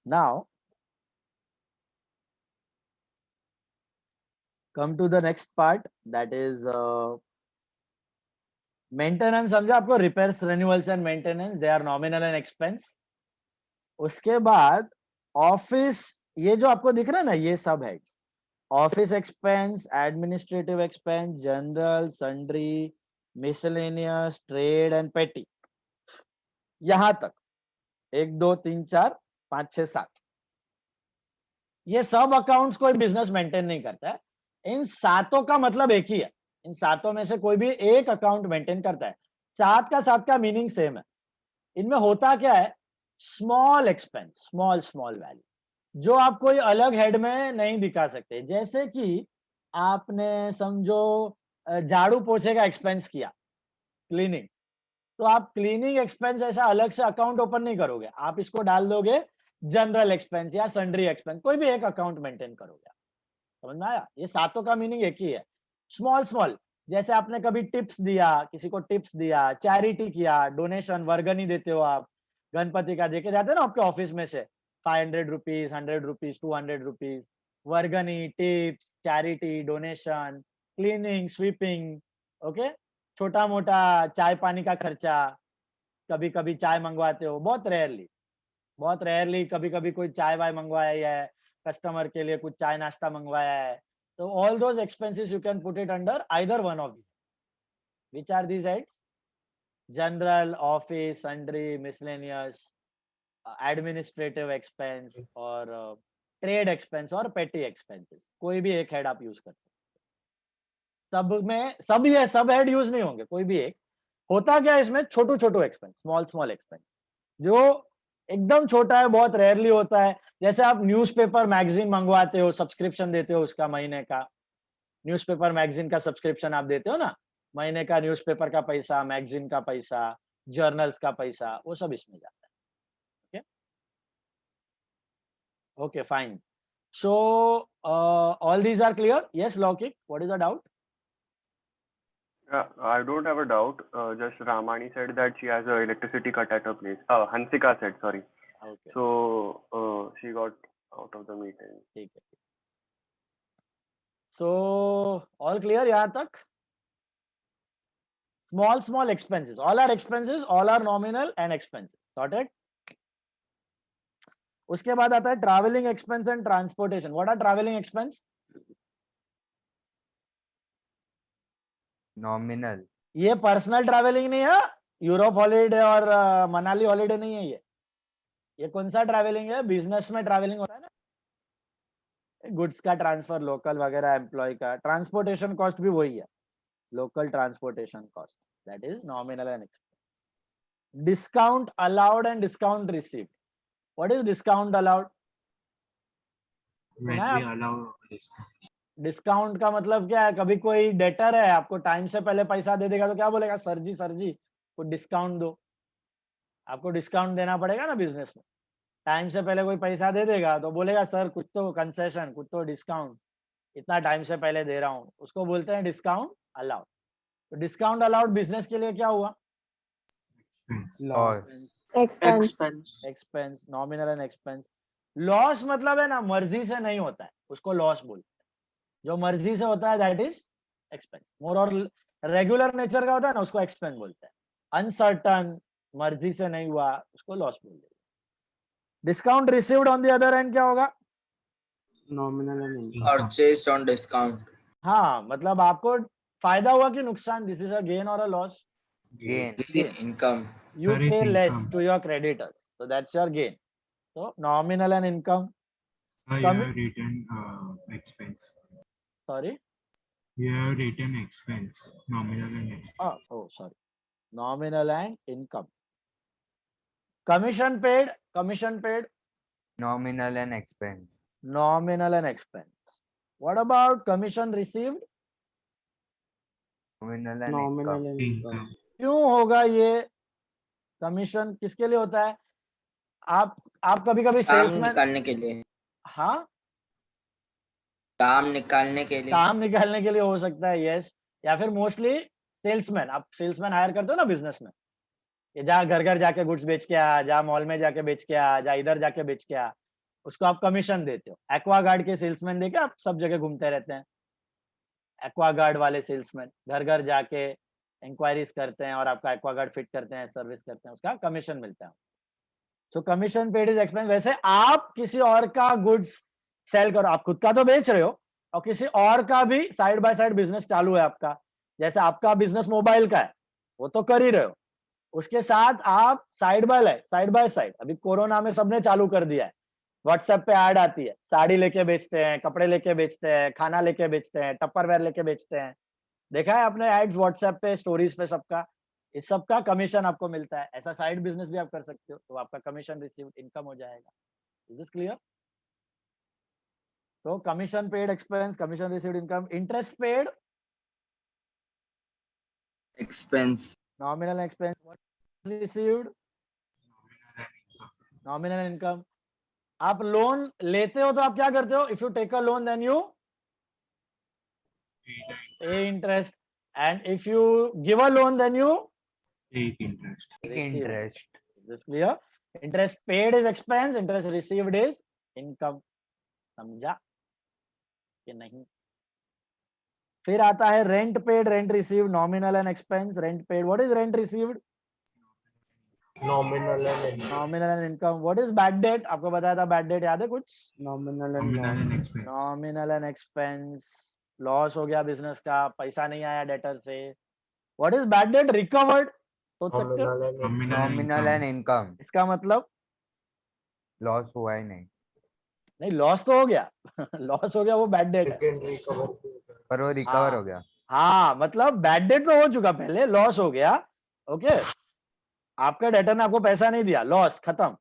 Now come to the next part, that is maintenance. समझो आपको, repairs, renewals and maintenance, they are nominal and expense. उसके बाद office, ये जो आपको दिख रहा है ना, ये सब heads, office expense, administrative expense, general, sundry, miscellaneous, trade and पेटी, यहां तक 1 2 3 4 5 6 7, ये सब अकाउंट्स कोई बिजनेस मेंटेन नहीं करता है. इन सातों का मतलब एक ही है. इन सातों में से कोई भी एक अकाउंट मेंटेन करता है. सात का मीनिंग सेम है. इनमें होता क्या है, small expense, small small value, जो आप कोई अलग हेड में नहीं दिखा सकते. जैसे कि आपने समझो झाड़ू पोछे का एक्सपेंस किया, क्लीनिंग, तो आप क्लीनिंग एक्सपेंस ऐसा अलग से अकाउंट ओपन नहीं करोगे. आप इसको डाल दोगे जनरल एक्सपेंस या सन्ड्री एक्सपेंस, कोई भी एक अकाउंट मेंटेन करोगे. समझ में आया? ये सातों का मीनिंग एक ही है, स्मॉल स्मॉल. जैसे आपने कभी टिप्स दिया, किसी को टिप्स दिया, चैरिटी किया, डोनेशन, वर्गनी देते हो आप, गणपति का देके जाते हैं ना आपके ऑफिस में से, 500 रुपीज, 100 रुपीज, 200 रुपीज, वर्गनी, tips, charity, donation, cleaning, sweeping. Okay, छोटा मोटा चाय पानी का खर्चा, कभी कभी चाय मंगवाते हो, बहुत रेयरली, बहुत रेयरली कभी कभी कोई चाय वाय मंगवाया है, कस्टमर के लिए कुछ चाय नाश्ता मंगवाया है, तो all those expenses you can put it under either one of these. Which are these heads? General, office, sundry, miscellaneous, administrative expense और trade expense और petty expenses. कोई भी एक हेड आप यूज कर सकते हैं. सब में सब ये सब हेड यूज नहीं होंगे, कोई भी एक. होता क्या है इसमें, छोटू छोटू एक्सपेंस, स्मॉल स्मॉल एक्सपेंस, जो एकदम छोटा है, बहुत रेयरली होता है. जैसे आप न्यूज़पेपर मैगजीन मंगवाते हो, सब्सक्रिप्शन देते हो उसका, महीने का न्यूज़पेपर मैगजीन का सब्सक्रिप्शन आप देते हो ना, महीने का न्यूज़पेपर का पैसा, मैगजीन का पैसा, जर्नल्स का पैसा, वो सब इसमें जाता है. Okay okay fine. So all these are clear? Yes Laukik, what is the doubt? I don't have a doubt. Just Ramani said that she has a electricity cut at her place. Hansika said, sorry. Okay. So she got out of the meeting. ठीक है. So all clear यहाँ तक? Small small expenses, all are expenses, all are nominal and expenses. Sorted? उसके बाद आता है travelling expense and transportation. What are travelling expense? Nominal. ये personal travelling नहीं है, यूरोप हॉलीडे और मनाली हॉलीडे नहीं है. ये कौन सा ट्रैवलिंग है? बिजनेस में ट्रैवलिंग होता है ना, गुड्स का ट्रांसफर, लोकल वगैरह, एम्प्लॉय का ट्रांसपोर्टेशन कॉस्ट भी वही है, local transportation cost, that is nominal and expense. Discount allowed and discount received. What is discount allowed? Discount का मतलब क्या है? कभी कोई डेटर है, आपको टाइम से पहले पैसा दे देगा तो क्या बोलेगा, सर जी कुछ डिस्काउंट दो. आपको डिस्काउंट देना पड़ेगा ना बिजनेस में. टाइम से पहले कोई पैसा दे देगा तो बोलेगा सर कुछ तो कंसेशन, कुछ तो डिस्काउंट, इतना टाइम से पहले दे रहा हूँ, उसको बोलते हैं डिस्काउंट अलाउड. तो डिस्काउंट अलाउड बिजनेस के लिए क्या हुआ? Expense, nominal and expense. Loss मतलब है ना, मर्जी से नहीं होता है, उसको लॉस बोलते हैं. जो मर्जी से होता है दैट इज एक्सपेंस. मोर और रेगुलर नेचर का होता है ना, उसको एक्सपेंस बोलते हैं. अनसर्टन, मर्जी से नहीं हुआ, उसको लॉस बोलते हैं. Discount received on the other and क्या होगा? Nominal and purchased on discount. हाँ, मतलब आपको फायदा हुआ कि नुकसान? दिस इज अ गेन और a loss? Gain. Income. You pay less to your creditors, so that's your gain. So nominal and income. You have written expense. Sorry? You have written expense, nominal and expense. Oh, sorry. Nominal and income. Commission paid. Nominal and expense. Nominal and expense. What about commission received? Nominal and income. क्यों होगा ये? Commission किसके लिए होता है? आप कभी कभी काम निकालने के लिए. हाँ, काम निकालने के लिए हो सकता है, यस. या फिर मोस्टली सेल्समैन, आप सेल्समैन हायर करते हो ना बिजनेस में, ये जा घर घर जाके गुड्स बेच के आ, जा मॉल में जाके बेच के आ, जा इधर जाके बेच के आ, उसको आप कमीशन देते हो। एक्वागार्ड के सेल्समैन देखे आप, सब जगह घूमते रहते हैं, एक्वागार्ड वाले सेल्समैन घर घर जाके इंक्वायरीज करते हैं और आपका एक्वागार्ड फिट करते हैं, सर्विस करते हैं, उसका कमीशन मिलता है। सो कमीशन पेड इज एक्सपेंस। वैसे आप किसी और का गुड्स सेल करो, आप खुद का तो बेच रहे हो और किसी और का भी साइड बाय साइड बिजनेस चालू है आपका, जैसे आपका बिजनेस मोबाइल का है वो तो कर ही रहे हो, उसके साथ आप साइड बाय साइड अभी कोरोना में सबने चालू कर दिया है, व्हाट्सएप पे ऐड आती है, साड़ी लेके बेचते हैं, कपड़े लेके बेचते हैं, खाना लेके बेचते हैं, टप्परवेयर लेके बेचते हैं, देखा है आपने एड्स व्हाट्सएप पे, स्टोरीज पे, सबका, इस सब का कमीशन आपको मिलता है। ऐसा साइड बिजनेस भी आप कर सकते हो, तो आपका कमीशन रिसीव्ड इनकम हो जाएगा। Is this clear? तो commission paid expense, commission received income, interest paid expense, nominal expense, what received nominal income. आप लोन लेते हो तो आप क्या करते हो? If you take a loan then you pay interest, and if you give a loan then you Take interest. Interest. Is this clear? Interest paid is expense, interest received is income. समझा कि नहीं? फिर आता है rent paid, rent received, nominal and expense. Rent paid, what is rent received? Nominal and nominal and income. What is bad debt? आपको बताया था bad debt, याद है कुछ? Nominal and Nominal and expense. Nominal and expense, loss हो गया business का, पैसा नहीं आया डेटर से। What is bad debt? Recovered. सोच सकते हो? Nominal and income. इसका मतलब Loss हुआ ही नहीं, नहीं, लॉस तो हो गया लॉस हो गया, वो बैड डेट है। पर वो रिकवर हो गया। हाँ, मतलब बैड डेट तो हो चुका, पहले लॉस हो गया। ओके, आपका डेटर ने आपको पैसा नहीं दिया, लॉस, खत्म।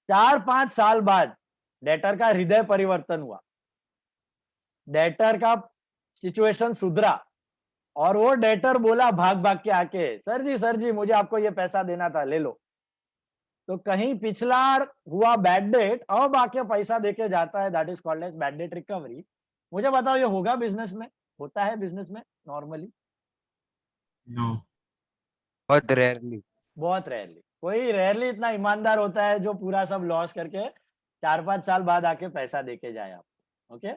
4-5 साल बाद डेटर का हृदय परिवर्तन हुआ, डेटर का सिचुएशन सुधरा और वो डेटर बोला भाग भाग के आके, सर जी मुझे आपको ये पैसा देना था, ले लो। तो कहीं पिछला हुआ बैड डेट अब आके पैसा देके जाता है, that is called as bad debt recovery. मुझे बताओ, ये होगा बिजनेस में? होता है बिजनेस में नॉर्मली? No. बहुत रेयरली। बहुत रेयरली। कोई रेयरली इतना ईमानदार होता है जो पूरा सब लॉस करके 4-5 साल बाद आके पैसा देके जाए आपको। ओके,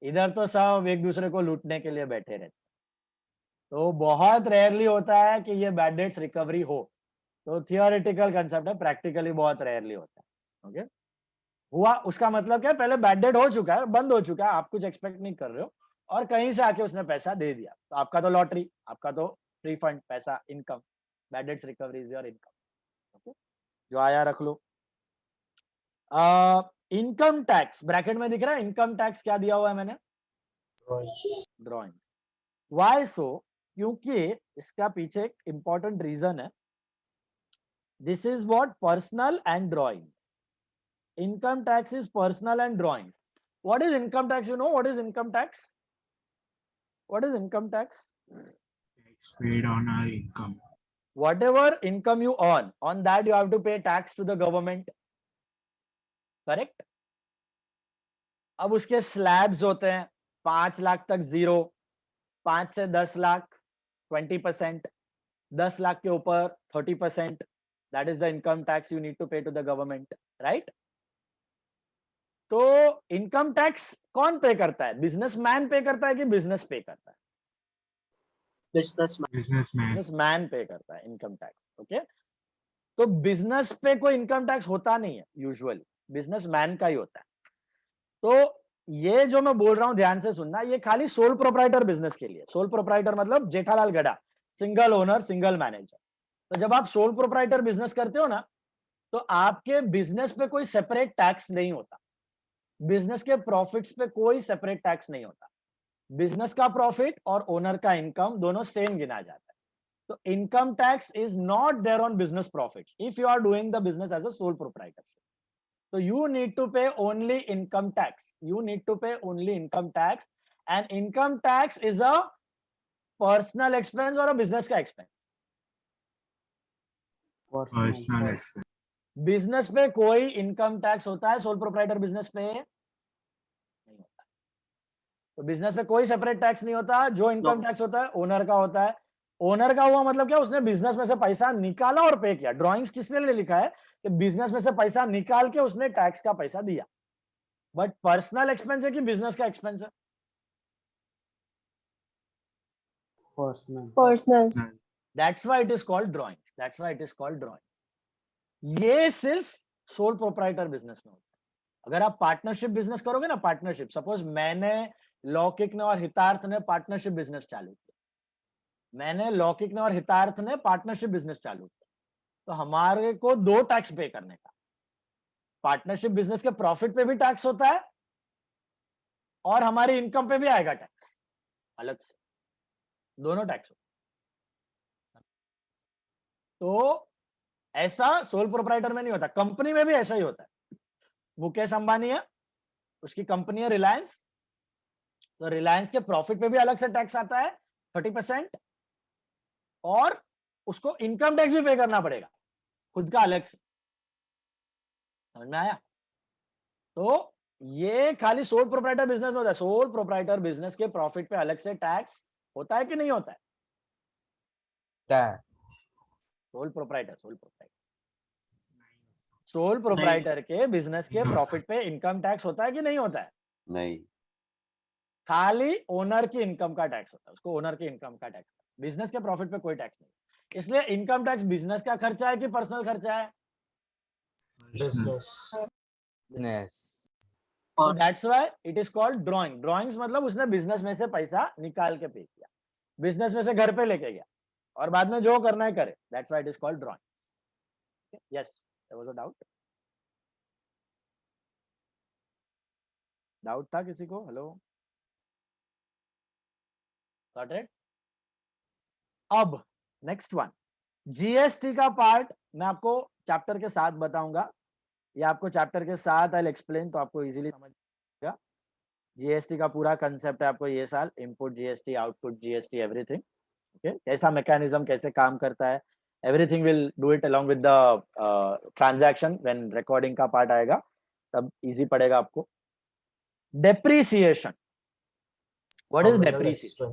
इधर तो सब एक दूसरे को लूटने के लिए बैठे रहते, तो बहुत रेयरली होता है कि ये बैड डेट्स रिकवरी हो। तो थियोरेटिकल कंसेप्ट है, प्रैक्टिकली बहुत रेयरली होता है। ओके, हुआ उसका मतलब क्या? पहले बैड डेट हो चुका है, बंद हो चुका है, आप कुछ एक्सपेक्ट नहीं कर रहे हो और कहीं से आके उसने पैसा दे दिया, तो आपका तो लॉटरी, आपका तो रिफंड, पैसा, income. Bad debts recovery is your income. Okay, जो आया रख लो। इनकम टैक्स ब्रैकेट में दिख रहा है, इनकम टैक्स क्या दिया हुआ है मैंने? ड्रॉइंग। वाई सो? क्योंकि इसका पीछे एक इंपॉर्टेंट रीजन है। This is what personal and drawing. Income tax is personal and drawing. What is income tax? You know what is income tax? What is income tax? Tax paid on our income. Whatever income you earn, on that you have to pay tax to the government. Correct? अब उसके slabs होते हैं, 5 लाख तक 0, 5 से 10 लाख 20%, 10 लाख के ऊपर 30%. That is the income tax you need to pay to the government, right? तो income tax कौन पे करता है? बिजनेसमैन पे करता है कि बिजनेस पे करता है? Businessman. बिजनेसमैन पे करता है इनकम टैक्स। ओके, तो बिजनेस पे कोई इनकम टैक्स होता नहीं है, यूजुअली बिजनेसमैन का ही होता है। तो ये जो मैं बोल रहा हूं ध्यान से सुनना, ये खाली सोल प्रोप्राइटर बिजनेस के लिए। सोल प्रोप्राइटर मतलब जेठालाल गड़ा, सिंगल ओनर, सिंगल मैनेजर। तो जब आप सोल प्रोप्राइटर बिजनेस करते हो ना, तो आपके बिजनेस पे कोई सेपरेट टैक्स नहीं होता, बिजनेस के प्रॉफिट्स पे कोई सेपरेट टैक्स नहीं होता। बिजनेस का प्रॉफिट और ओनर का इनकम दोनों सेम गिना जाता है। तो income tax is not there on business profits if you are doing the business as a sole proprietor. So you need to pay only income tax. You need to pay only income tax, and income tax is a personal expense or a business का expense. Personal expense. Business पे कोई income tax होता है, sole proprietor business पे नहीं होता। तो business पे कोई सेपरेट टैक्स नहीं होता। जो इनकम टैक्स होता है ओनर का होता है। ओनर का हुआ मतलब क्या? उसने बिजनेस में से पैसा निकाला और पे किया। ड्रॉइंग्स किसने लिखा है? कि बिजनेस में से पैसा निकाल के उसने टैक्स का पैसा दिया, बट पर्सनल एक्सपेंस है कि बिजनेस का एक्सपेंस है? Personal that's why it is called drawings, that's why it is called drawing. ये सिर्फ सोल प्रोप्राइटर बिजनेस में होता है। अगर आप पार्टनरशिप बिजनेस करोगे ना, पार्टनरशिप, सपोज मैंने, लौकिक ने और हितार्थ ने पार्टनरशिप बिजनेस चालू किया, मैंने, लौकिक ने और हितार्थ ने पार्टनरशिप बिजनेस चालू किया, तो हमारे को 2 टैक्स पे करने का। पार्टनरशिप बिजनेस के प्रॉफिट पे भी टैक्स होता है और हमारी इनकम पे भी आएगा टैक्स अलग से, दोनों टैक्स होते हैं। तो ऐसा सोल प्रोप्राइटर में नहीं होता, कंपनी में भी ऐसा ही होता है। मुकेश अंबानी है, उसकी कंपनी है रिलायंस, तो रिलायंस के प्रॉफिट पे भी अलग से टैक्स आता है 30%, और उसको इनकम टैक्स भी पे करना पड़ेगा खुद का अलग से। समझ में आया? तो ये खाली सोल प्रोप्राइटर बिजनेस में होता है। सोल प्रोप्राइटर बिजनेस के प्रॉफिट पे अलग से टैक्स होता है कि नहीं होता है? सोल प्रोप्राइटर के बिजनेस के प्रॉफिट पे इनकम टैक्स होता है कि नहीं होता है? नहीं, खाली ओनर की इनकम का टैक्स होता है, उसको ओनर की इनकम का टैक्स। बिजनेस के प्रॉफिट पे कोई टैक्स नहीं। इसलिए इनकम टैक्स बिजनेस का खर्चा है कि पर्सनल खर्चा है? That's why it is called drawing. Drawings मतलब उसने बिजनेस में से पैसा निकाल के पे किया, बिजनेस में से घर पे लेके गया, और बाद में जो करना है करे। That's why it is called drawing. Yes, there was a doubt था किसी को? Hello, got it? अब नेक्स्ट वन, जीएसटी का पार्ट मैं आपको चैप्टर के साथ बताऊंगा, या आपको चैप्टर के साथ आई एक्सप्लेन, तो आपको इजीली समझेगा। जीएसटी का पूरा कंसेप्ट है आपको ये साल, input GST, output GST, everything. Okay, कैसा मैकेनिज्म, कैसे काम करता है, everything will do it along with the transaction. When recording का पार्ट आएगा तब इजी पड़ेगा आपको। Depreciation, what is depreciation?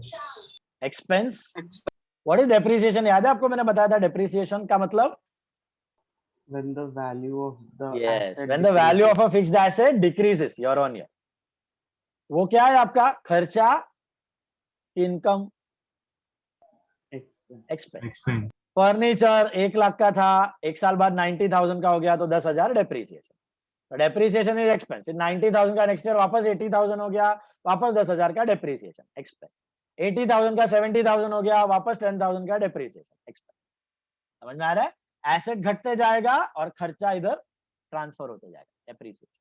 Expense. What is depreciation? याद है आपको, मैंने बताया था डेप्रीसिएशन का मतलब when the value of the yes, asset when the value of a fixed asset decreases year on year. वो क्या है आपका? खर्चा, इनकम, एक्सपेंस। फर्नीचर 1 लाख का था, 1 साल बाद 90,000 का हो गया, तो 10,000 डेप्रीसिएशन। तो डेप्रीसिएशन इज एक्सपेंस। फिर 90,000 का नेक्स्ट ईयर वापस 80,000 हो गया, वापस 10,000 का डेप्रीसिएशन, एक्सपेंस। 80,000 का 70,000 हो गया, वापस 10,000 का डेप्रीसिएशन, एक्सपेंस। समझ में आ रहा है? एसेट घटते जाएगा और खर्चा इधर ट्रांसफर होते जाएगा, डेप्रीसिएशन।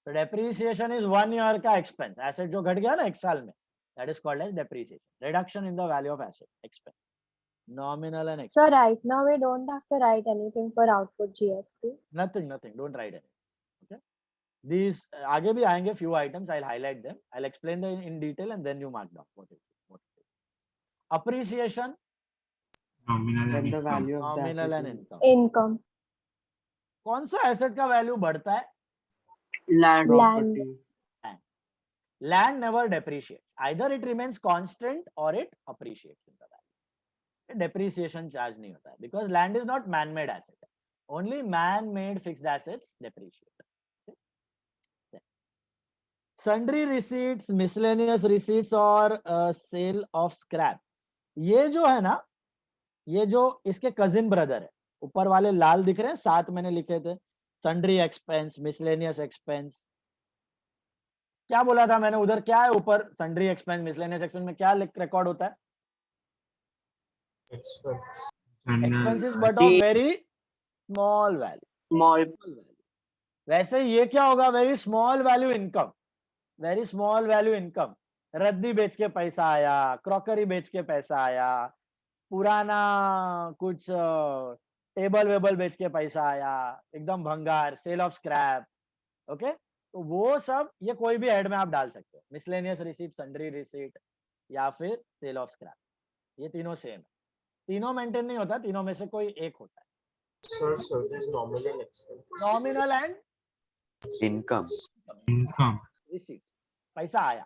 तो डेप्रीसिएशन इज 1 ईयर का एक्सपेंस। एसेट जो घट गया ना 1 साल में, that is called as depreciation, reduction in the value of asset, expense, nominal and So right now we don't have to write anything for output GST. nothing, don't write anything. Okay, these आगे भी आएंगे few items, I'll highlight them, I'll explain them in detail and then you mark down what it is. Appreciation, Nominal when and the income. value of the nominal asset and is income. Income. कौन सा asset का value बढ़ता है? land Land. property Land never depreciates, either it remains constant or it appreciates in the value. Depreciation charge नहीं होता है, because land is not man-made asset, only man-made fixed assets depreciate. Okay? Sundry receipts, miscellaneous receipts और sale of scrap, ये जो है ना, ये जो इसके कजिन ब्रदर है, ऊपर वाले लाल दिख रहे हैं, 7 मैंने लिखे थे, सन्ड्री एक्सपेंस, मिसलेनियस एक्सपेंस। क्या बोला था मैंने उधर? क्या है ऊपर? सन्ड्री एक्सपेंस, मिसलेनियस एक्सपेंस में क्या रिकॉर्ड होता है? Expenses but of very small value. वैसे ये क्या होगा? Very small value income, very small value income. रद्दी बेच के पैसा आया, क्रॉकरी बेच के पैसा आया, पुराना कुछ टेबल वेबल बेच के पैसा आया, एकदम भंगार, सेल ऑफ स्क्रैप। ओके, तो वो सब ये कोई भी हेड में आप डाल सकते हो, मिसलेनियस रिसीट, सन्ड्री रिसीट या फिर सेल ऑफ स्क्रैप, ये तीनों सेम है। तीनों मेंटेन नहीं होता, तीनों में से कोई एक होता है। नॉमिनल एंड इनकम, रिसीट, पैसा आया,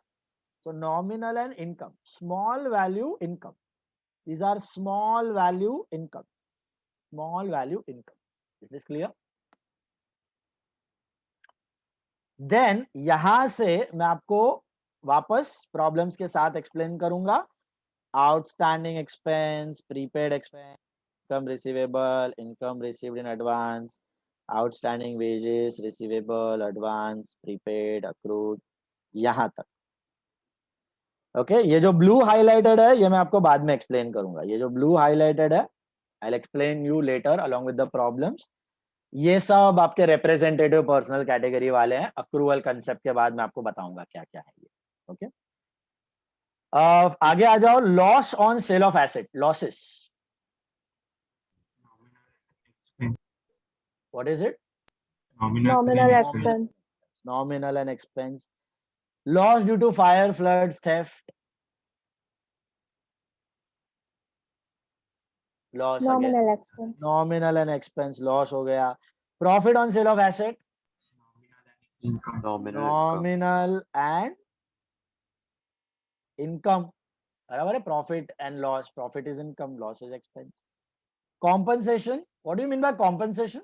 so nominal and income, small value income, these are small value income, is this clear? Then यहां से मैं आपको वापस प्रॉब्लम्स के साथ एक्सप्लेन करूंगा. Outstanding expense, prepaid expense, income receivable, income received in advance, outstanding wages, receivable, advance, prepaid, accrued, यहां तक. ओके ये जो ब्लू हाईलाइटेड है ये मैं आपको बाद में एक्सप्लेन करूंगा. ये जो ब्लू हाईलाइटेड है I will explain you later along with the problems. ये सब आपके रिप्रेजेंटेटिव पर्सनल कैटेगरी वाले हैं. अक्रूवल कंसेप्ट के बाद मैं आपको बताऊंगा क्या क्या है ये. ओके आगे आ जाओ. Loss on sale of asset, losses. What is it? Nominal expense. Nominal and expense. Loss due to fire, floods, theft. Loss again. Nominal expense. Nominal and expense loss हो गया. Profit on sale of asset. Income. Nominal and income. बराबर है. Profit and loss. Profit is income, loss is expense. Compensation. What do you mean by compensation?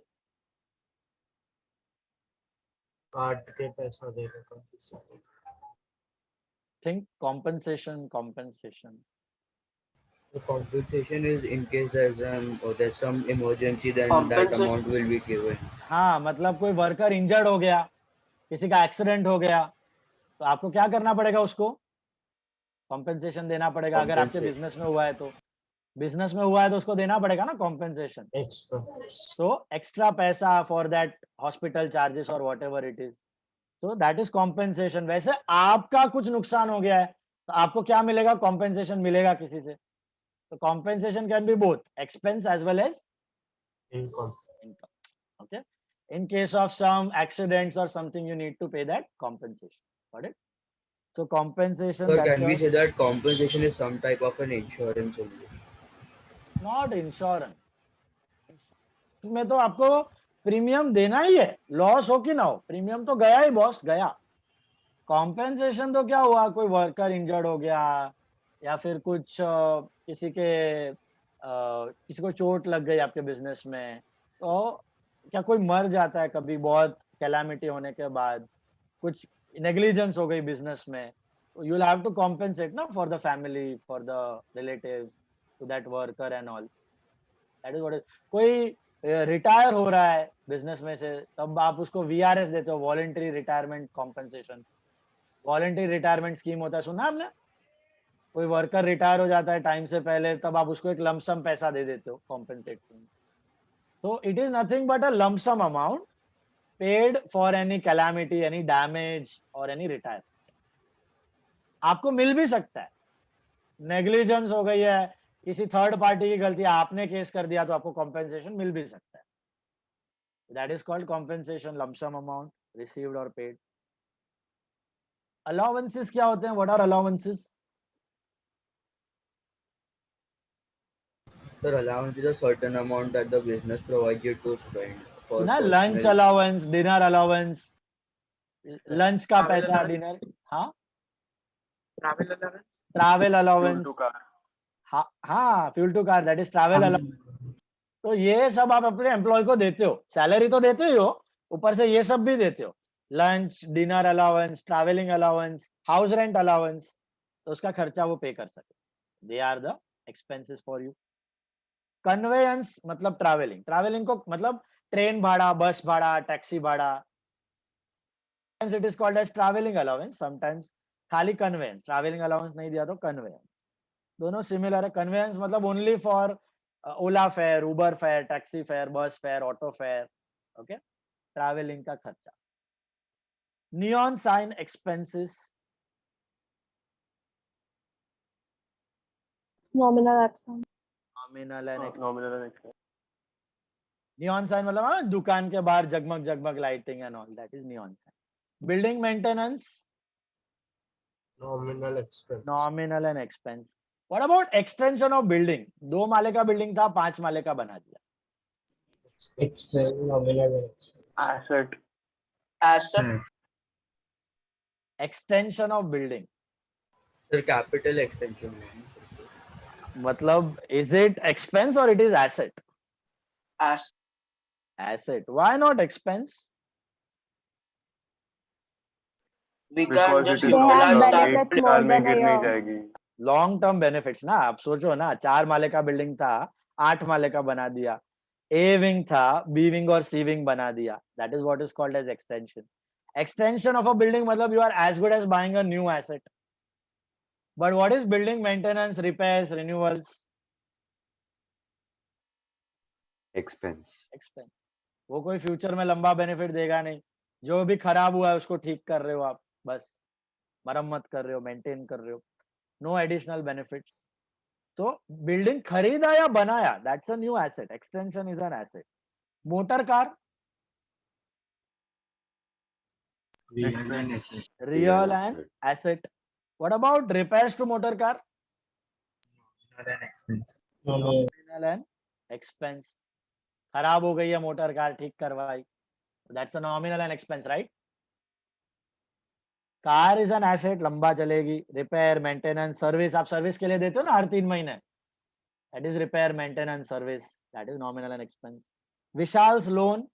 काट के पैसा देने का. Think compensation. The compensation is in case there's some emergency, then that amount will be given. हाँ मतलब कोई worker injured हो गया, किसी का एक्सीडेंट हो गया, तो आपको क्या करना पड़ेगा? उसको कॉम्पेंसेशन देना पड़ेगा. अगर आपके बिजनेस में हुआ है तो उसको देना पड़ेगा ना कॉम्पेंसेशन. तो एक्स्ट्रा पैसा फॉर दैट हॉस्पिटल चार्जेस और वॉट एवर इट इज, तो दैट इज कॉम्पेंसेशन. वैसे आपका कुछ नुकसान हो गया है तो आपको क्या मिलेगा? कॉम्पेंसेशन मिलेगा किसी से. तो compensation can be both expense as well as income. Okay, in case of some accidents or something you need to pay that compensation. Got it? So compensation. So can we say that compensation is some type of an insurance only? Not insurance. इसमें तो आपको premium देना ही है, loss हो कि ना हो. Premium तो गया ही बॉस, गया. कॉम्पेंसेशन तो क्या हुआ? कोई वर्कर इंजर्ड हो गया या फिर कुछ किसी को चोट लग गई आपके बिजनेस में, तो क्या कोई मर जाता है कभी बहुत कैलामिटी होने के बाद, कुछ नेग्लिजेंस हो गई बिजनेस में, तो you will have to compensate ना for the family, for the relatives, to that worker and all. That is what is. कोई रिटायर हो रहा है बिजनेस में से, तब आप उसको वीआरएस देते हो, voluntary retirement compensation. Voluntary retirement scheme होता है, सुना आपने? कोई वर्कर रिटायर हो जाता है टाइम से पहले, तब आप उसको एक लमसम पैसा दे देते हो compensate. So it is nothing but a lump sum amount paid for any calamity, any damage or any retirement. आपको मिल भी सकता है. नेग्लिजेंस हो गई है, किसी थर्ड पार्टी की गलती, आपने केस कर दिया तो आपको कॉम्पेंसेशन मिल भी सकता है. That is called compensation, lump sum amount received or paid. Allowances क्या होते हैं? What are allowances? Sir, allowance is a certain amount that the business provides you to spend. For ना lunch allowance, dinner allowance, lunch का पैसा, dinner, हाँ travel allowance, हाँ fuel to car, that is travel allowance. तो ये सब आप अपने एम्प्लॉय को देते हो. सैलरी तो देते ही हो, ऊपर से ये सब भी देते हो. Lunch, dinner allowance, travelling allowance, house rent allowance, तो उसका खर्चा वो पे कर सके. They are the expenses for you. Conveyance मतलब ट्रैवलिंग. ट्रैवलिंग को मतलब ट्रेन भाड़ा, बस भाड़ा, टैक्सी भाड़ा. It is called as travelling allowance. Sometimes खाली कन्वेयंस, ट्रैवलिंग अलाउंस नहीं दिया तो कन्वेयंस. दोनों सिमिलर है. कन्वेयंस मतलब only for Ola fare, Uber fare, taxi fare, bus fare, auto fare. Okay, travelling का खर्चा. Neon sign expenses. Nominal expense. Nominal and expense. Neon sign मतलब हाँ दुकान के बाहर जगमग जगमग lighting and all, that is neon sign. Building maintenance. Nominal expense. Nominal and expense. What about extension of building? 2 माले का बिल्डिंग था, 5 माले का बना दिया. Expense. Nominal expense. Asset. Extension of building Sir, capital extension. मतलब is it expense or it is asset? Asset. Why not expense? We Because can't it just is They long have term, benefits एक more साल में than a गिर नहीं year. जाएगी. Long term benefits ना, आप सोचो ना, 4 माले का बिल्डिंग था, 8 माले का बना दिया, ए विंग था, बी विंग और सी विंग बना दिया, that is what is called as extension. Extension of a building मतलब you are as good as buying a new asset. But what is building maintenance, repairs, renewals? expense. Expense. वो कोई future में लंबा benefit देगा नहीं. जो भी खराब हुआ है उसको ठीक कर रहे हो आप, बस मरम्मत कर रहे हो, मेंटेन कर रहे हो, नो एडिशनल बेनिफिट्स. तो बिल्डिंग खरीदा या बनाया, that's a new asset. Extension is an asset. Motor car, Real and asset. Real and asset. What about repairs to motor car? Nominal and expense. Nominal and expense. खराब हो गई है motor car, ठीक करवाई, that's a nominal and expense, right? Car is an asset, लंबा चलेगी. Repair, maintenance, service, आप service के लिए देते हो ना हर 3 महीने, that is repair, maintenance, service, that is nominal and expense. Vishal's loan,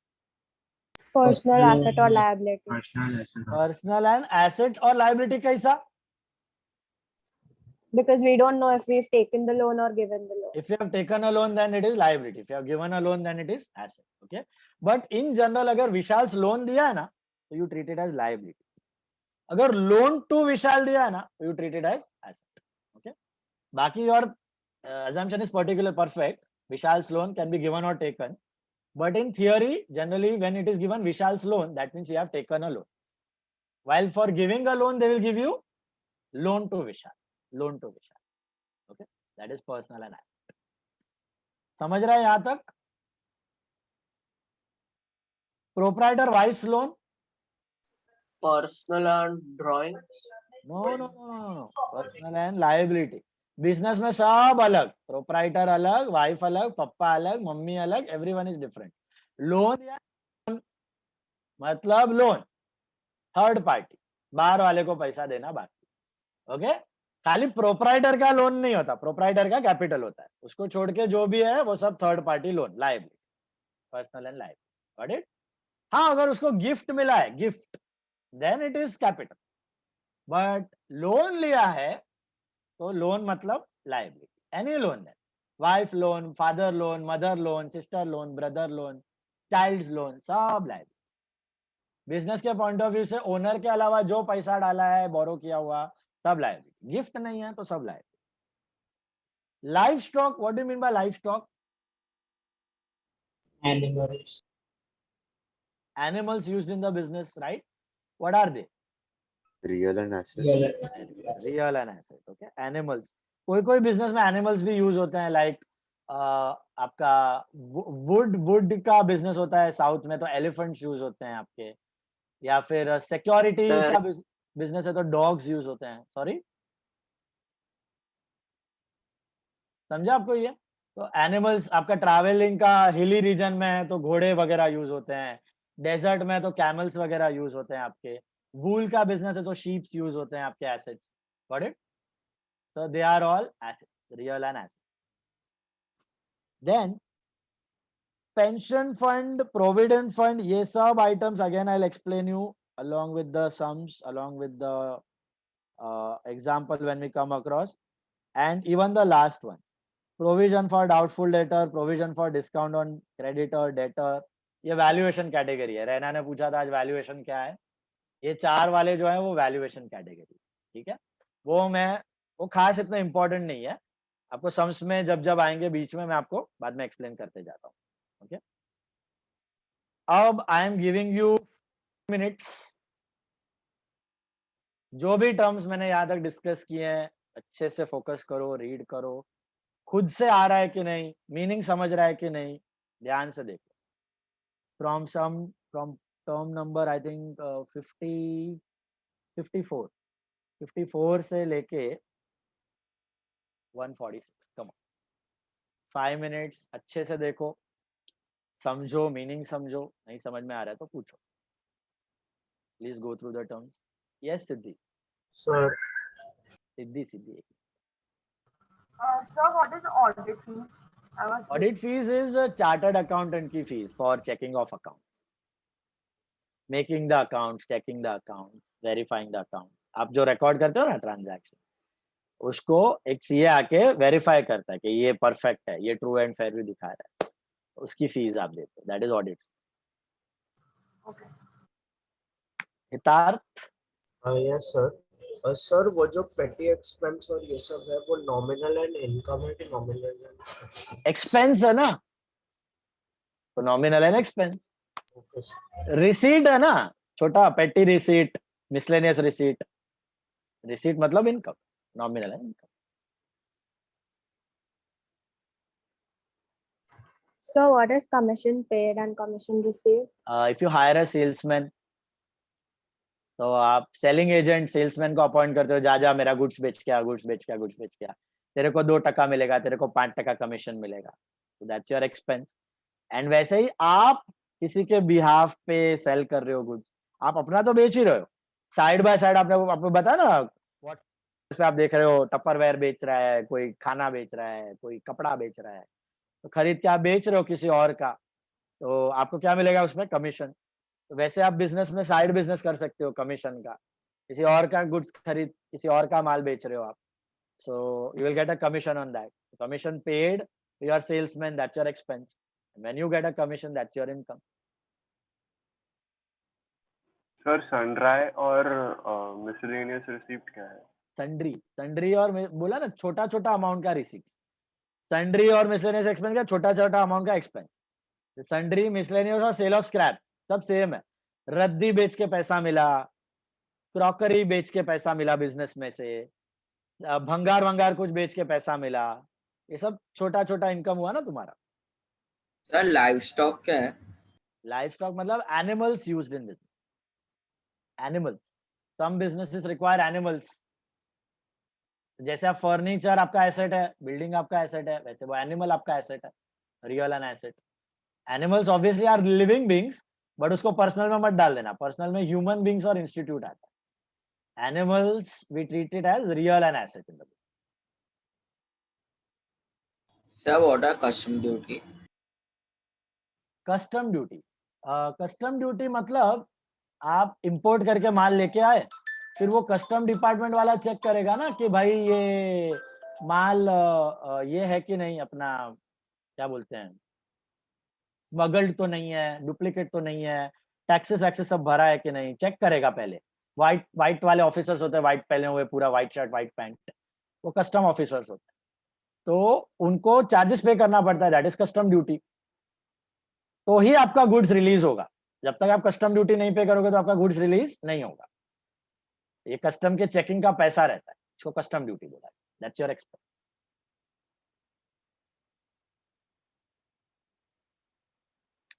Personal asset or liability. Personal asset. Personal and asset और लायबिलिटी कैसा? Because we don't know if we've taken the loan or given the loan. If you have taken a loan, then it is liability. If you have given a loan, then it is asset. Okay. But in general, अगर विशाल्स loan दिया है ना, तो you treat it as liability. अगर loan to विशाल दिया है ना, तो you treat it as asset. Okay. बाकी your assumption is particular perfect. Vishal's loan can be given or taken. But in theory, generally, when it is given Vishal's loan, that means you have taken a loan. While for giving a loan, they will give you loan to Vishal. Loan to Vishal. Okay. That is personal and asset. समझ रहा है यहां तक? Proprietor wise loan? Personal and drawings. No. Personal and liability. Business में सब अलग, proprietor अलग, wife अलग, पप्पा अलग, मम्मी अलग, एवरीवन इज डिफरेंट. लोन या मतलब लोन, थर्ड पार्टी, बाहर वाले को पैसा देना बाकी. ओके. खाली प्रोप्राइटर का लोन नहीं होता, प्रोप्राइटर का कैपिटल होता है, उसको छोड़ के जो भी है वो सब third party loan, liability, personal and liability. Got it? हाँ, अगर उसको गिफ्ट मिला है, gift, then it is capital. But loan लिया है तो लोन मतलब लायबिलिटी. एनी लोन है, wife loan, father loan, mother loan, sister loan, brother loan, child loan, सब लायबिलिटी. बिजनेस के पॉइंट ऑफ व्यू से ओनर के अलावा जो पैसा डाला है, बोरो किया हुआ, सब लायबिलिटी. गिफ्ट नहीं है तो सब liability. Life stock, what do you mean by life stock? Animals. Animals used in the business, right? What are they? Real and asset. Real and asset. Okay. Animals. कोई बिजनेस में animals भी use होते हैं, like आपका would का business होता है south में, तो एलिफेंट्स यूज होते हैं आपके. या फिर सिक्योरिटी का बिजनेस है तो डॉग्स यूज होते हैं. सॉरी, समझा आपको ये? तो एनिमल्स, आपका ट्रैवलिंग का हिली रीजन में है तो घोड़े वगैरह यूज होते हैं, डेजर्ट में तो कैमल्स वगैरह यूज होते हैं आपके, वूल का बिजनेस है तो शीप्स यूज होते हैं आपके assets. Got it? So they are all assets, real and assets. Then pension fund, provident fund, ये सब items again I'll explain you along with the sums, along with the example when we come across, and even the last one, provision for doubtful debtor, provision for discount on creditor, debtor. ये valuation category है. रैना ने पूछा था आज valuation क्या है. ये चार वाले जो है वो valuation category. ठीक है, वो खास इतना इंपॉर्टेंट नहीं है. आपको सम्स में जब आएंगे बीच में, मैं आपको बाद में एक्सप्लेन करते जाता हूँ. ओके. अब I am giving you minutes. जो भी टर्म्स मैंने यहाँ तक डिस्कस किए हैं, अच्छे से फोकस करो, रीड करो, खुद से आ रहा है कि नहीं, मीनिंग समझ रहा है कि नहीं, ध्यान से देखो. From term number I think 54 से लेके 146. कम 5 मिनट्स अच्छे से देखो, समझो, मीनिंग समझो. नहीं समझ में आ रहा है तो पूछो. Please go through the terms. Yes Siddhi. Sir, Siddhi. Sir, what is audit fees? Audit fees is chartered accountant की fees for checking of account. Making the account, checking the account, verifying the account, आप जो record करते हो ना transaction, उसको एक CA आके verify करता है कि ये परफेक्ट है, ये ट्रू एंड फेयर भी दिखा रहा है, उसकी फीस आप देते हो, that is audit. Okay. Hitarth, yes sir. Sir वो जो पेटी एक्सपेंस और ये सब है वो नॉमिनल एंड इनकम है कि नॉमिनल एंड एक्सपेंस है ना, तो nominal and expense. Okay sir. Receipt है ना, छोटा पेटी रिसीट, मिसलेनियस रिसीट, रिसीट मतलब इनकम, नॉमिनल है income. So what is commission paid and commission received? If you hire a salesman, तो आप सेलिंग एजेंट सेल्समैन को अपॉइंट करते हो, जा मेरा गुड्स बेच के आ, गुड्स बेच के आ, गुड्स बेच के आ, तेरे को 2% मिलेगा, तेरे को 5% कमीशन मिलेगा, तो दैट्स योर एक्सपेंस। एंड वैसे ही आप किसी के बिहाफ पे सेल कर रहे हो गुड्स, आप अपना तो बेच ही रहे हो, साइड बाय साइड आपने आपको बताया ना, व्हाट्सएप पे आप देख रहे हो टपरवेयर बेच रहा है, कोई खाना बेच रहा है, कोई कपड़ा बेच रहा है, तो खरीद के आप बेच रहे हो किसी और का, तो आपको क्या मिलेगा उसमें, कमीशन। तो वैसे आप बिजनेस में साइड बिजनेस कर सकते हो कमीशन का, किसी और का गुड्स खरीद, किसी और का माल बेच रहे हो आप, so you will get a commission on that, commission paid to your salesman, that's your expense, when you get a commission that's your income. Sir sundry और मिसलेनियस रिसीप्ट क्या है? सन्ड्री, सन्ड्री और बोला ना छोटा छोटा अमाउंट का receipt, sundry और मिसलेनियस एक्सपेंस का छोटा छोटा अमाउंट का एक्सपेंस। सन्ड्री, मिसलेनियस और सेल ऑफ स्क्रैप सब सेम है, रद्दी बेच के पैसा मिला, क्रॉकरी बेच के पैसा मिला बिजनेस में से, भंगार वंगार कुछ बेच के पैसा मिला, ये सब छोटा छोटा इनकम हुआ ना तुम्हारा। सर लाइव स्टॉक क्या है? लाइफ स्टॉक मतलब animals used in business, animals, some businesses require animals, जैसे आप फर्नीचर आपका एसेट है, बिल्डिंग आपका एसेट है, वैसे वो एनिमल आपका एसेट है, real and asset. Animals obviously are living beings, but उसको पर्सनल में मत डाल देना, पर्सनल में ह्यूमन बींग्स और इंस्टीट्यूट आता है, animals we treat it as real and asset in the business. Sir what are custom duty? Custom duty, custom duty मतलब आप इंपोर्ट करके माल लेके आए, फिर वो कस्टम डिपार्टमेंट वाला चेक करेगा ना कि भाई ये माल ये है कि नहीं, अपना क्या बोलते हैं, स्मगल्ड तो नहीं है, डुप्लीकेट तो नहीं है, टैक्सेस वैक्सेस सब भरा है कि नहीं, चेक करेगा पहले। व्हाइट वाले ऑफिसर्स होते हैं, व्हाइट पहने हुए, पूरा व्हाइट शर्ट व्हाइट पैंट, वो कस्टम ऑफिसर्स होते हैं, तो उनको चार्जेस पे करना पड़ता है, दैट इज कस्टम ड्यूटी, तो ही आपका गुड्स रिलीज होगा। जब तक आप कस्टम ड्यूटी नहीं पे करोगे तो आपका गुड्स रिलीज नहीं होगा, ये कस्टम के चेकिंग का पैसा रहता है, इसको कस्टम ड्यूटी बोला है, दैट्स योर एक्सपेंस।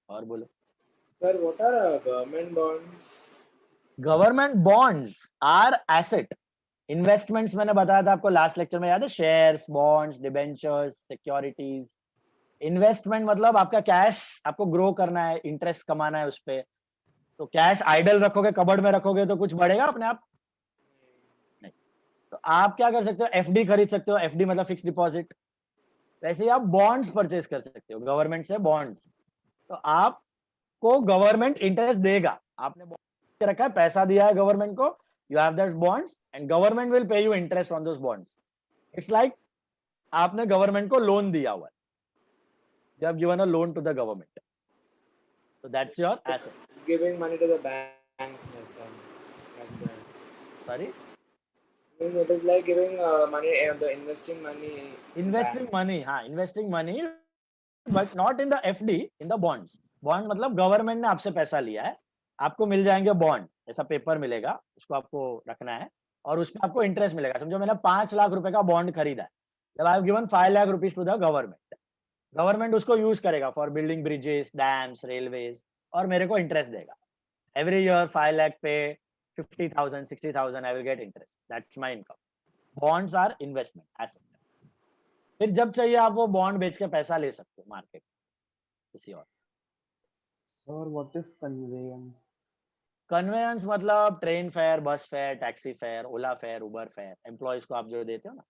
और बोलो sir what are government bonds? Government bonds are asset, investments मैंने बताया था आपको लास्ट लेक्चर में, याद है, shares, bonds, debentures, securities. Investment मतलब आपका कैश आपको ग्रो करना है, इंटरेस्ट कमाना है उस पे, तो कैश आइडल रखोगे, कबर्ड में रखोगे तो कुछ बढ़ेगा अपने आप नहीं, तो आप क्या कर सकते हो, एफडी खरीद सकते हो, एफडी मतलब फिक्स डिपॉजिट, वैसे ही आप बॉन्ड्स परचेज कर सकते हो गवर्नमेंट से बॉन्ड्स, तो आपको गवर्नमेंट इंटरेस्ट देगा, आपने बॉन्ड रखा है, पैसा दिया है गवर्नमेंट को, you have that bonds and government will pay you interest on those bonds, it's like आपने गवर्नमेंट को लोन दिया हुआ है, you have given a loan to the government, so that's your asset. Giving money to the banks, yes, sir. Like that. Sorry, It is like giving money, the investing money. investing money, हाँ, investing money, but not in the FD, in the bonds. Bond मतलब government ने आपसे पैसा लिया है, आपको मिल जाएंगे bond, ऐसा पेपर मिलेगा, उसको आपको रखना है और उसमें आपको इंटरेस्ट मिलेगा। समझो मैंने 5 लाख रुपए का बॉन्ड खरीदा है, जब I have given 5 lakh rupees to the government, government उसको यूज करेगा for building bridges, dams, railways, और मेरे को इंटरेस्ट देगा एवरी ईयर 5 लाख पे 50,000 60,000 I will get interest, that's my income. Bonds are investment asset, फिर जब चाहिए आप वो बॉन्ड बेच के पैसा ले सकते हो मार्केट किसी और। Sir what is conveyance? Conveyance मतलब train fare, bus fare, taxi fare, Ola fare, Uber fare, employees को आप जो देते हो ना,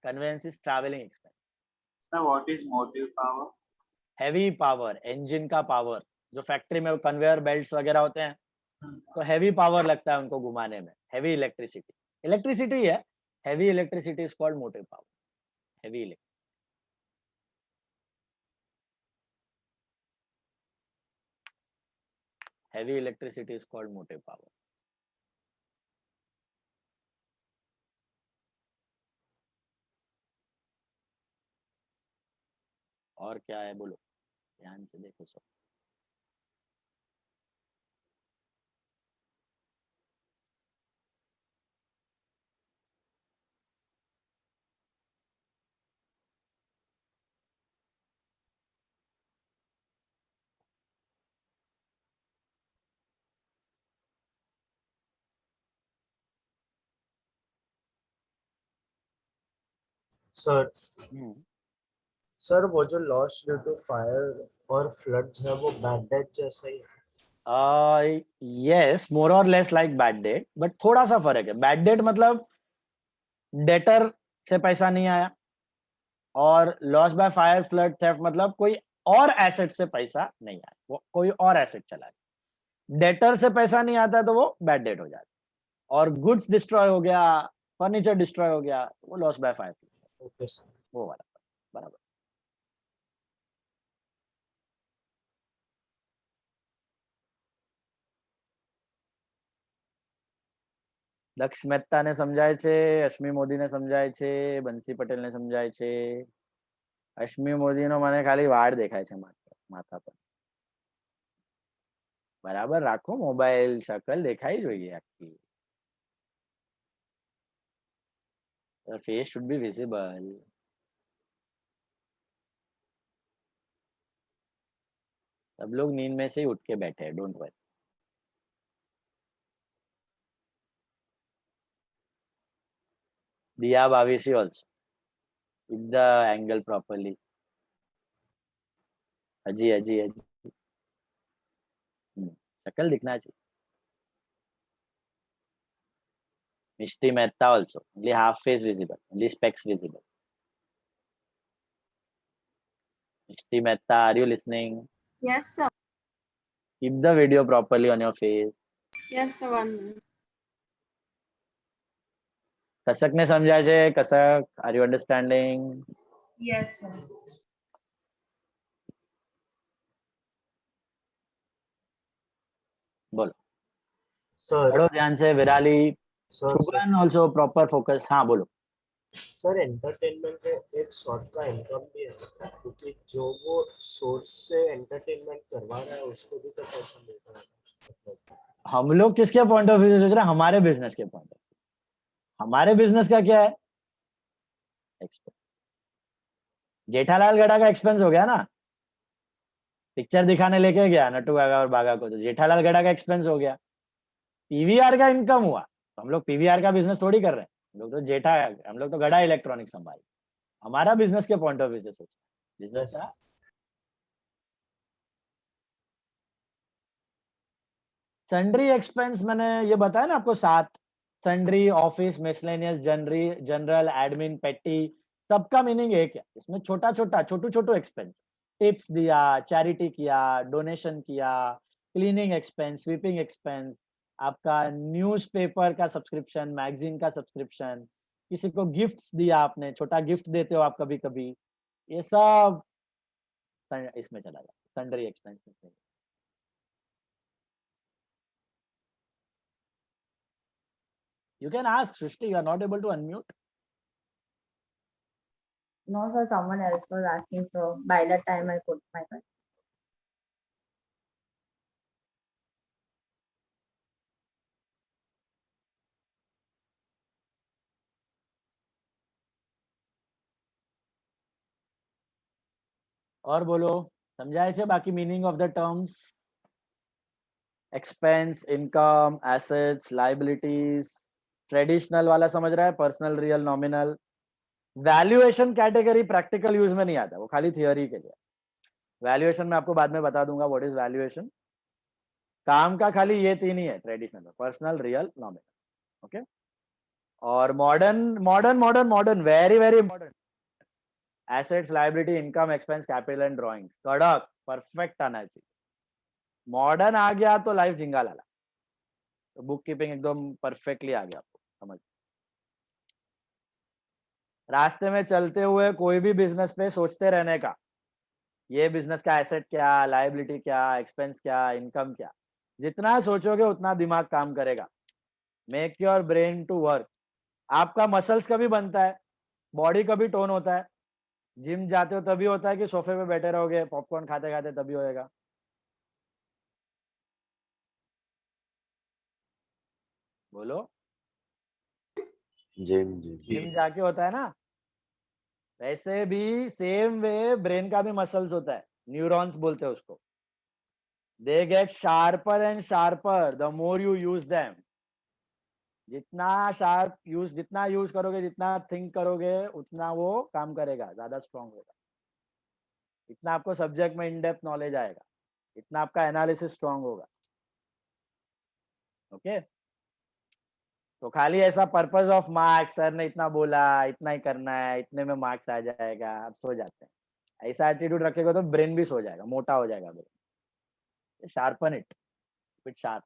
conveyance is travelling expense. Sir, what is motive power? Heavy power, engine का पावर, जो फैक्ट्री में कन्वेयर बेल्ट्स वगैरह होते हैं, तो हैवी पावर लगता है उनको घुमाने में, हैवी इलेक्ट्रिसिटी। इलेक्ट्रिसिटी है, heavy electricity is called motive power, heavy electricity. Heavy electricity is called motive power. और क्या है बोलो, ध्यान से देखो सब। सर सर वो जो लॉस ड्यू टू फायर और फ्लड्स है वो बैड डेट जैसा ही है? यस, मोर और less like bad debt, but थोड़ा सा फर्क है। बैड डेट मतलब डेटर से पैसा नहीं आया, और loss by fire flood theft मतलब कोई और एसेट से पैसा नहीं आया, वो कोई और एसेट चला गया। डेटर से पैसा नहीं आता तो वो बैड डेट हो जाता, और गुड्स डिस्ट्रॉय हो गया, फर्नीचर डिस्ट्रॉय हो गया, वो loss by fire flood. Okay sir, वो वाला बराबर। દક્ષ મહેતાને સમજાય છે, અશ્મી મોદીને સમજાય છે, બંસી પટેલને સમજાય છે। અશ્મી મોદીનો મને ખાલી વાળ દેખાય છે માથા પર। બરાબર રાખો મોબાઈલ, શકલ દેખાઈ જોઈએ આખી। Face should be visible. सब लोग नींद में से ही उठ के बैठे हैं, don't worry. Diya Bhavisi also. With the angle properly. अजी शक्ल दिखना चाहिए। मिष्टी Mehta also. Only half face visible. Only specs visible. Mishti Mehta, are you listening? Yes, sir. Keep the video properly on your face. Yes, sir. 1 minute. कसक ने समझाए छे, कसक, are you understanding? Yes, sir. बोलो। सर पढ़ो ध्यान से। Virali, sir शुभन also proper focus। हाँ बोलो। सर एंटरटेनमेंट के एक शॉर्ट का इनकम भी है, क्योंकि जो वो सोर्स से एंटरटेनमेंट करवा रहा है उसको भी तो पैसा मिल रहा है। हम लोग किसके पॉइंट ऑफ व्यू से सोच रहे हैं? हमारे बिजनेस के पॉइंट ऑफ व्यू। हमारे बिजनेस का क्या है? एक्सपेंस। जेठालाल गड़ा का एक्सपेंस हो गया ना, पिक्चर दिखाने लेके गया नट्टू काका और बागा को, तो जेठालाल गड़ा का एक्सपेंस हो गया। पीवीआर का इनकम हुआ, तो हम लोग पीवीआर का बिजनेस थोड़ी कर रहे हैं, हम लोग तो गड़ा इलेक्ट्रॉनिक संभाल। हमारा बिजनेस के पॉइंट ऑफ व्यू से सोच, बिजनेस का सन्ड्री एक्सपेंस मैंने ये बताया ना आपको, 7 sundry, office, miscellaneous, general, admin, पेटी, सबका मीनिंग एक है। इसमें छोटू एक्सपेंस, टिप्स दिया, चैरिटी किया, डोनेशन किया, क्लीनिंग एक्सपेंस, स्वीपिंग एक्सपेंस, आपका न्यूज़पेपर का सब्सक्रिप्शन, मैगजीन का सब्सक्रिप्शन, किसी को गिफ्ट्स दिया आपने, छोटा गिफ्ट देते हो आप कभी कभी, ये सब इसमें चला जाता, सन्ड्री एक्सपेंस में। You can ask, Shrishti, you are not able to unmute. No, sir. Someone else was asking, so by that time I put my mic. और बोलो, समझाए छे बाकी meaning of the terms? Expense, income, assets, liabilities. Traditional वाला समझ रहा है, personal, real, nominal. Valuation category practical use में नहीं आता, वो खाली थियोरी के लिए। वैल्यूएशन में आपको बाद में बता दूंगा व्हाट इज वैल्यूएशन। काम का खाली ये 3 ही है ट्रेडिशनल में, पर्सनल, रियल, नॉमिनल। ओके। और modern, very modern, assets, liability, income, expense, capital and drawings. कड़क परफेक्ट आना चाहिए। मॉडर्न आ गया तो लाइफ झिंगा लाला, तो बुक कीपिंग एकदम परफेक्टली आ गया आपको समझ। रास्ते में चलते हुए कोई भी बिजनेस पे सोचते रहने का, ये बिजनेस का एसेट क्या, लायबिलिटी क्या, एक्सपेंस क्या, इनकम क्या। जितना सोचोगे उतना दिमाग काम करेगा। Make your brain to work. आपका मसल्स कभी बनता है, बॉडी कभी टोन होता है, जिम जाते हो तभी होता है कि सोफे पे बैठे रहोगे पॉपकॉर्न खाते खाते तभी होएगा। बोलो। जिम जाके होता है ना, वैसे भी सेम वे ब्रेन का भी मसल्स होता है, न्यूरॉन्स बोलते हैं उसको। They get sharper and sharper the more you use them. जितना यूज करोगे, जितना थिंक करोगे, उतना वो काम करेगा, ज्यादा स्ट्रांग होगा। इतना आपको सब्जेक्ट में इन डेप्थ नॉलेज आएगा, इतना आपका एनालिसिस स्ट्रांग होगा। ओके तो खाली ऐसा पर्पस ऑफ मार्क्स, सर ने इतना बोला, इतना ही करना है, इतने में मार्क्स आ जाएगा, आप सो जाते हैं। ऐसा एटीट्यूड रखेगा तो ब्रेन भी सो जाएगा, मोटा हो जाएगा brain. Sharpen it with sharp.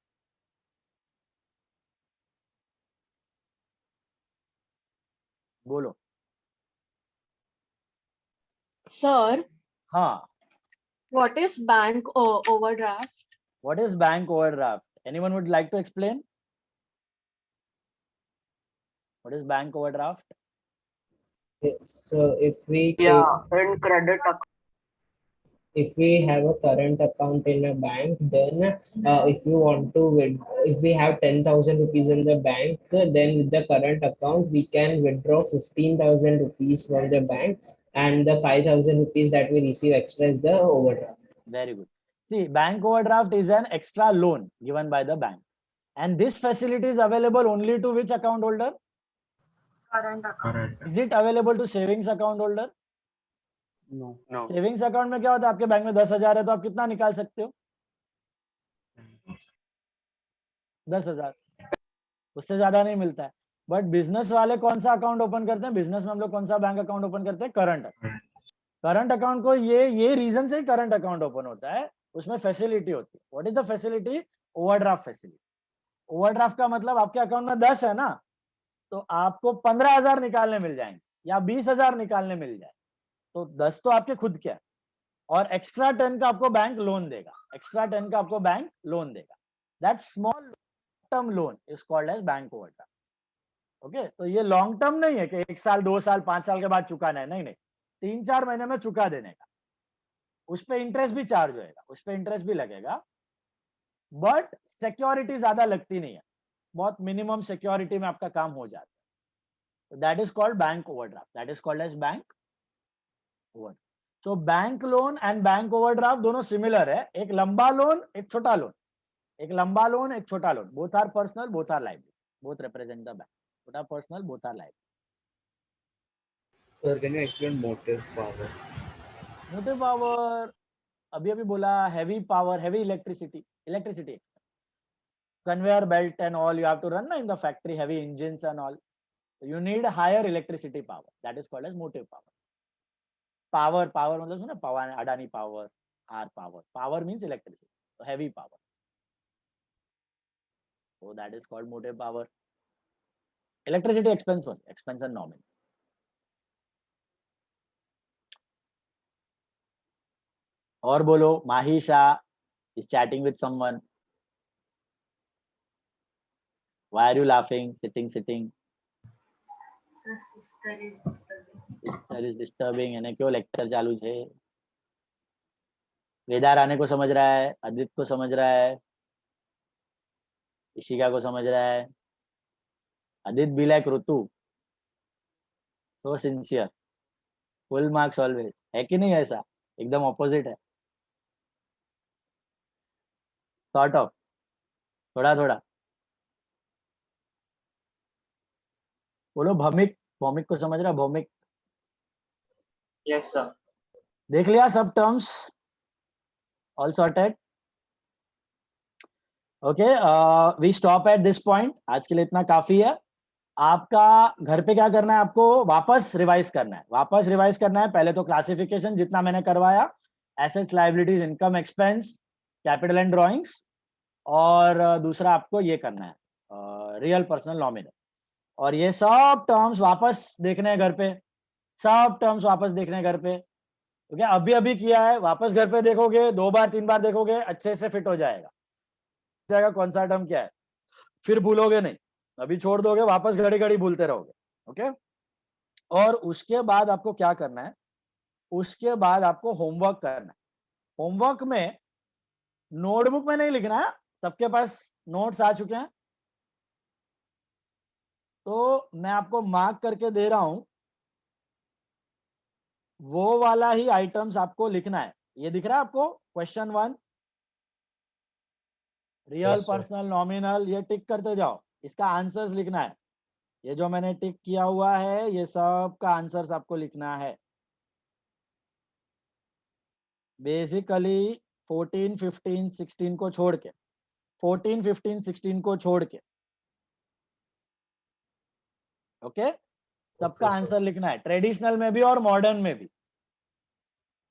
बोलो। Sir, हाँ, what is bank overdraft? what is bank overdraft? Anyone would like to explain? What is bank overdraft? So if we and credit account. if we have a current account in a bank, then if you want to if we have 10,000 rupees in the bank, then with the current account we can withdraw 15,000 rupees from the bank, and the 5,000 rupees that we receive extra is the overdraft. Very good. See, bank overdraft is an extra loan given by the bank, and this facility is available only to which account holder? Current account. Correct. Is it available to savings account holder? No. No. Savings account में क्या होता है, आपके bank में 10,000 है तो आप कितना निकाल सकते हो? 10,000, उससे ज्यादा नहीं मिलता है। बट बिजनेस वाले कौन सा अकाउंट ओपन करते हैं? बिजनेस में हम लोग कौन सा बैंक अकाउंट ओपन करते हैं? Current account. करंट अकाउंट को ये रीजन से करंट अकाउंट ओपन होता है, उसमें फैसिलिटी होती है। What is the facility? Overdraft facility. Overdraft का मतलब आपके अकाउंट में 10 है ना, तो आपको 15,000 निकालने मिल जाएंगे या 20,000 निकालने मिल जाए, तो 10 तो आपके खुद के, और एक्स्ट्रा 10 का आपको बैंक लोन देगा। एक्स्ट्रा 10 का आपको बैंक लोन देगा। That small term loan is called as bank overdraft. Okay, तो ये लॉन्ग टर्म नहीं है कि 1 साल 2 साल 5 साल के बाद चुकाना है, नहीं नहीं, 3-4 महीने में चुका देने का। उस पर इंटरेस्ट भी चार्ज होएगा, उस पर इंटरेस्ट भी लगेगा, बट सिक्योरिटी ज्यादा लगती नहीं है, बहुत मिनिमम सिक्योरिटी में आपका काम हो जाता है। That is called bank overdraft, that is called as bank overdraft. So bank loan and bank overdraft दोनों सिमिलर है। एक लंबा लोन, एक छोटा लोन, एक लंबा लोन, एक छोटा loan. Both are personal, both are liability, both represent the bank. छोटा personal, both are liability. Sir, can you explain motive power? Motive power अभी बोला, heavy power, heavy electricity, conveyor belt and all you have to run in the factory, heavy engines and all, so you need higher electricity power, that is called as motive power. Power मतलब सुना, power, Adani power, R power means electricity, so heavy power, so that is called motive power. Electricity expense and nominal. और बोलो, Mahisha is chatting with someone. Why are you laughing? Sitting. Sister is disturbing. એને क्यों lecture चालू છે? Weather आने को समझ रहा है, अदित को समझ रहा है, इशिका को समझ रहा है। Adit be like Ritu, so sincere, full marks always, है कि नहीं? ऐसा एकदम ऑपोजिट है, सॉर्ट ऑफ, थोड़ा। बोलो भौमिक को समझ रहा? Bhowmik, Yes, sir. देख लिया सब terms, all sorted? Okay, we stop at this point. आज के लिए इतना काफी है। आपका घर पे क्या करना है? आपको वापस रिवाइज करना है। पहले तो क्लासिफिकेशन जितना मैंने करवाया, assets, liabilities, income, expense, capital and drawings, और दूसरा आपको ये करना है रियल पर्सनल नॉमिनल। और ये सब टर्म्स वापस देखने हैं घर पे, सब टर्म्स वापस देखने हैं घर पे, क्योंकि अभी अभी किया है, वापस घर पे देखोगे, 2 बार 3 बार देखोगे, अच्छे से फिट हो जाएगा कौन सा टर्म क्या है, फिर भूलोगे नहीं। अभी छोड़ दोगे, वापस घड़ी घड़ी भूलते रहोगे। ओके, और उसके बाद आपको क्या करना है, उसके बाद आपको होमवर्क करना है। होमवर्क में नोटबुक में नहीं लिखना है, सबके पास नोट्स आ चुके हैं, तो मैं आपको मार्क करके दे रहा हूं, वो वाला ही आइटम्स आपको लिखना है। ये दिख रहा है आपको क्वेश्चन 1, रियल पर्सनल नॉमिनल, ये टिक करते जाओ, इसका आंसर्स लिखना है। ये जो मैंने टिक किया हुआ है, ये सब का आंसर्स आपको लिखना है। बेसिकली 14, 15, 16 को छोड़ के, 14, 15, 16 को छोड़ के, ओके, सबका आंसर लिखना है, ट्रेडिशनल में भी और मॉडर्न में भी।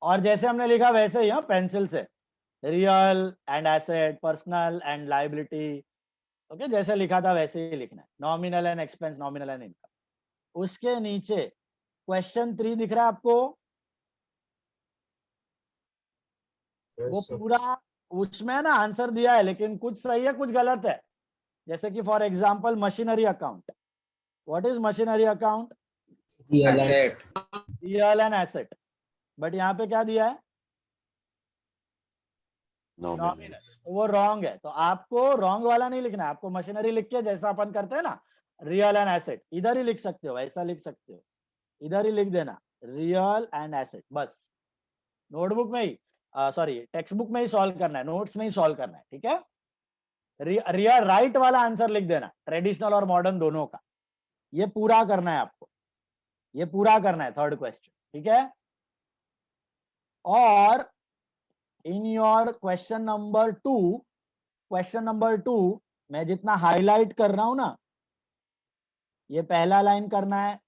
और जैसे हमने लिखा वैसे ही, पेंसिल से, real and asset, personal and liability, okay, जैसे लिखा था वैसे ही लिखना है। Nominal and expense, nominal and income. उसके नीचे क्वेश्चन 3 दिख रहा है आपको, वो पूरा उसमें ना आंसर दिया है, लेकिन कुछ सही है कुछ गलत है। जैसे कि for example machinery account, what is machinery account? Asset. Real and asset, but यहाँ पे क्या दिया है? नॉमिनल। वो रॉन्ग है, तो आपको रॉन्ग वाला नहीं लिखना है, आपको मशीनरी लिख के, जैसा अपन करते हैं ना रियल एंड एसेट, इधर ही लिख सकते हो, ऐसा लिख सकते हो, इधर ही लिख देना रियल एंड एसेट, बस। नोटबुक में ही, सॉरी टेक्स्ट बुक में ही सॉल्व करना है, नोट्स में ही सॉल्व करना है, ठीक है। रियल राइट वाला आंसर लिख देना, ट्रेडिशनल और मॉडर्न दोनों का। ये पूरा करना है आपको, ये पूरा करना है थर्ड क्वेश्चन, ठीक है। और इन योर क्वेश्चन नंबर 2 मैं जितना हाईलाइट कर रहा हूं ना, ये पहला लाइन करना है,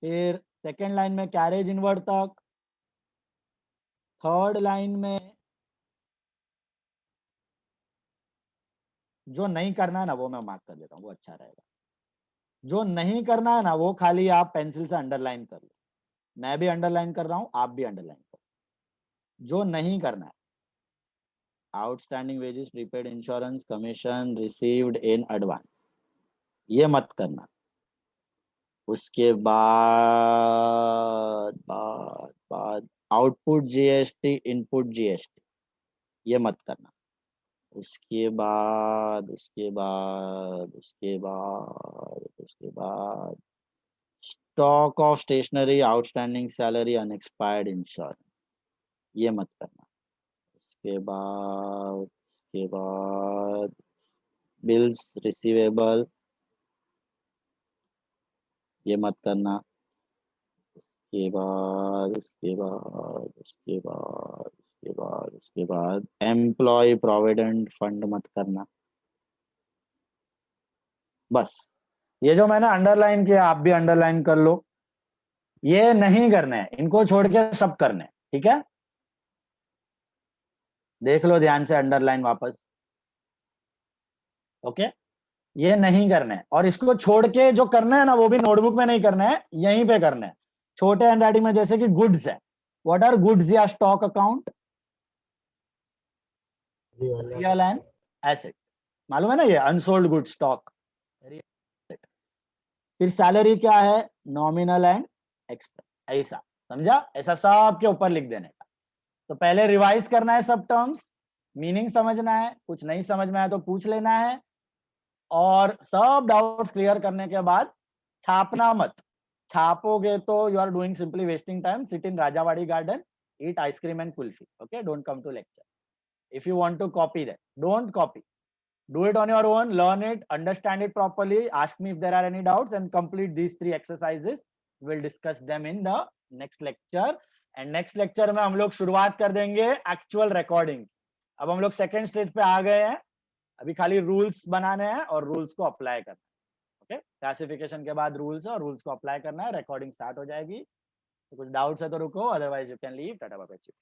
फिर सेकेंड लाइन में कैरेज इनवर्ड तक, थर्ड लाइन में जो नहीं करना है ना वो मैं मार्क कर देता हूँ, वो अच्छा रहेगा। जो नहीं करना है ना वो खाली आप पेंसिल से अंडरलाइन कर लो, मैं भी अंडरलाइन कर रहा हूं, आप भी अंडरलाइन करो। जो नहीं करना है, outstanding wages, prepaid insurance, commission received in advance, ये मत करना। उसके बाद आउटपुट जीएसटी, इनपुट जीएसटी, ये मत करना। उसके बाद stock of stationery, outstanding salary, unexpired insurance, ये मत करना। उसके बाद बिल्स रिसीवेबल, ये मत करना। उसके बाद एम्प्लॉय प्रोविडेंट फंड मत करना। बस ये जो मैंने अंडरलाइन किया आप भी अंडरलाइन कर लो, ये नहीं करने हैं, इनको छोड़ के सब करने हैं, ठीक है। देख लो ध्यान से अंडरलाइन वापस, ओके। ये नहीं करना है, और इसको छोड़ के जो करना है ना वो भी नोटबुक में नहीं करना है, यहीं पे करना है, छोटे हैंडराइटिंग में। जैसे कि गुड्स है, व्हाट आर गुड्स या stock account? Real and asset, मालूम है ना, ये अनसोल्ड गुड स्टॉक। फिर सैलरी क्या है? नॉमिनल एंड एक्सपेंस, ऐसा समझा? ऐसा सब के ऊपर लिख देने का। तो पहले रिवाइज करना है सब टर्म्स, मीनिंग समझना है, कुछ नहीं समझ में आया तो पूछ लेना है, और सब डाउट्स क्लियर करने के बाद छापना मत। छापोगे तो you are doing simply wasting time. Sit in Rajawadi garden, eat ice cream and kulfi, okay? Don't come to lecture. If you want to copy that, don't copy, do it on your own, learn it, understand it properly, ask me if there are any doubts, and complete these 3 exercises. We'll discuss them in the next lecture. And next lecture में हम लोग शुरुआत कर देंगे actual recording. अब हम लोग second stage पे आ गए हैं, अभी खाली रूल्स बनाने हैं और रूल्स को अप्लाई करना है, ओके। क्लासिफिकेशन के बाद रूल्स है और रूल्स को अप्लाई करना है, रिकॉर्डिंग स्टार्ट हो जाएगी। कुछ डाउट्स है तो रुको, otherwise you can leave. Tata bye bye.